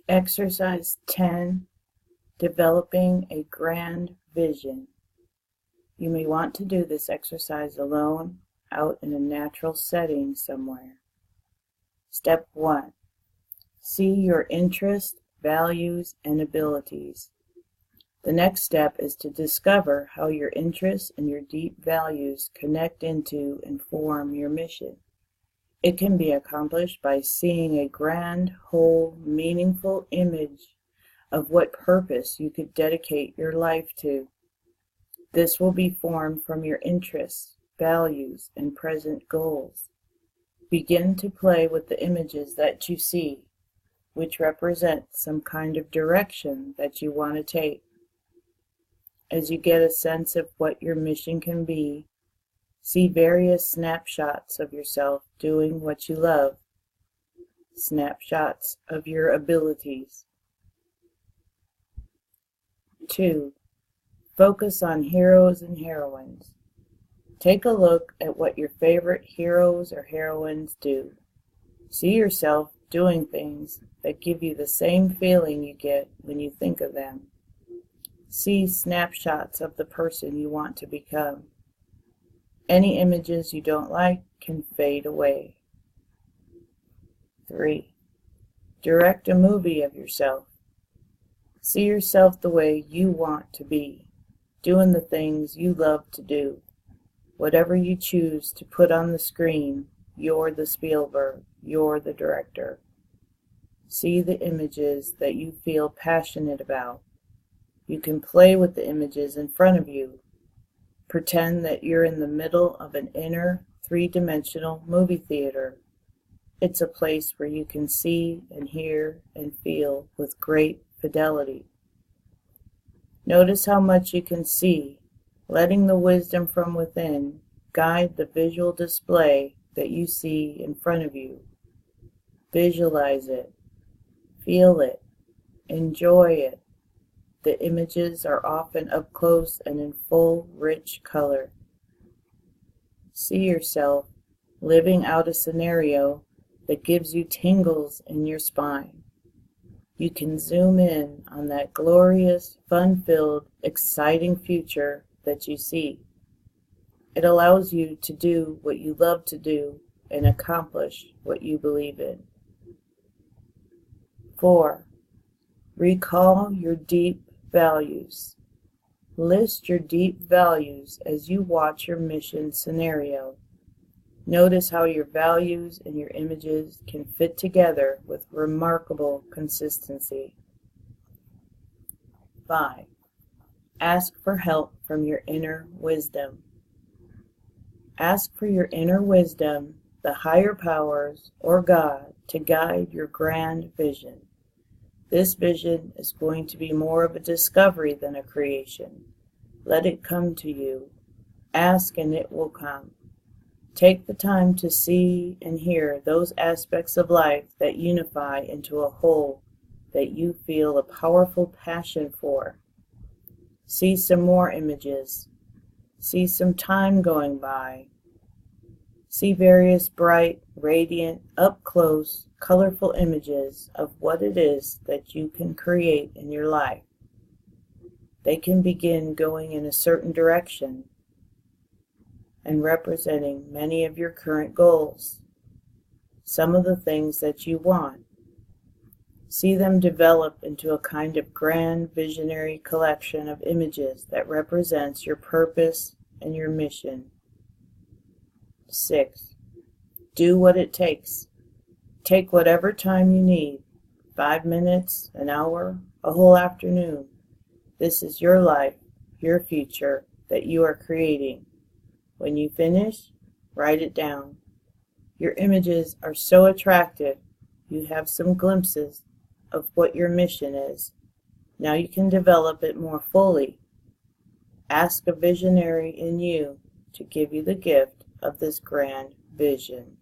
Exercise 10, Developing a Grand Vision. You may want to do this exercise alone, out in a natural setting somewhere. Step 1. See your interests, values, and abilities. The next step is to discover how your interests and your deep values connect into and form your mission. It can be accomplished by seeing a grand, whole, meaningful image of what purpose you could dedicate your life to. This will be formed from your interests, values, and present goals. Begin to play with the images that you see, which represent some kind of direction that you want to take. As you get a sense of what your mission can be, see various snapshots of yourself doing what you love, snapshots of your abilities. 2. Focus on heroes and heroines. Take a look at what your favorite heroes or heroines do. See yourself doing things that give you the same feeling you get when you think of them. See snapshots of the person you want to become. Any images you don't like can fade away. 3. Direct a movie of yourself. See yourself the way you want to be, doing the things you love to do. Whatever you choose to put on the screen, you're the Spielberg, you're the director. See the images that you feel passionate about. You can play with the images in front of you. Pretend that you're in the middle of an inner, three-dimensional movie theater. It's a place where you can see and hear and feel with great fidelity. Notice how much you can see, letting the wisdom from within guide the visual display that you see in front of you. Visualize it, feel it, enjoy it. The images are often up close and in full, rich color. See yourself living out a scenario that gives you tingles in your spine. You can zoom in on that glorious, fun-filled, exciting future that you see. It allows you to do what you love to do and accomplish what you believe in. 4. Recall your deep values. List your deep values as you watch your mission scenario. Notice how your values and your images can fit together with remarkable consistency. 5. Ask for help from your inner wisdom. Ask for your inner wisdom, the higher powers, or God, to guide your grand vision. This vision is going to be more of a discovery than a creation. Let it come to you. Ask and it will come. Take the time to see and hear those aspects of life that unify into a whole that you feel a powerful passion for. See some more images. See some time going by. See various bright, radiant, up-close, colorful images of what it is that you can create in your life. They can begin going in a certain direction and representing many of your current goals, some of the things that you want. See them develop into a kind of grand visionary collection of images that represents your purpose and your mission. 6. Do what it takes. Take whatever time you need, 5 minutes, an hour, a whole afternoon. This is your life, your future that you are creating. When you finish, write it down. Your images are so attractive, you have some glimpses of what your mission is. Now you can develop it more fully. Ask a visionary in you to give you the gift of this grand vision.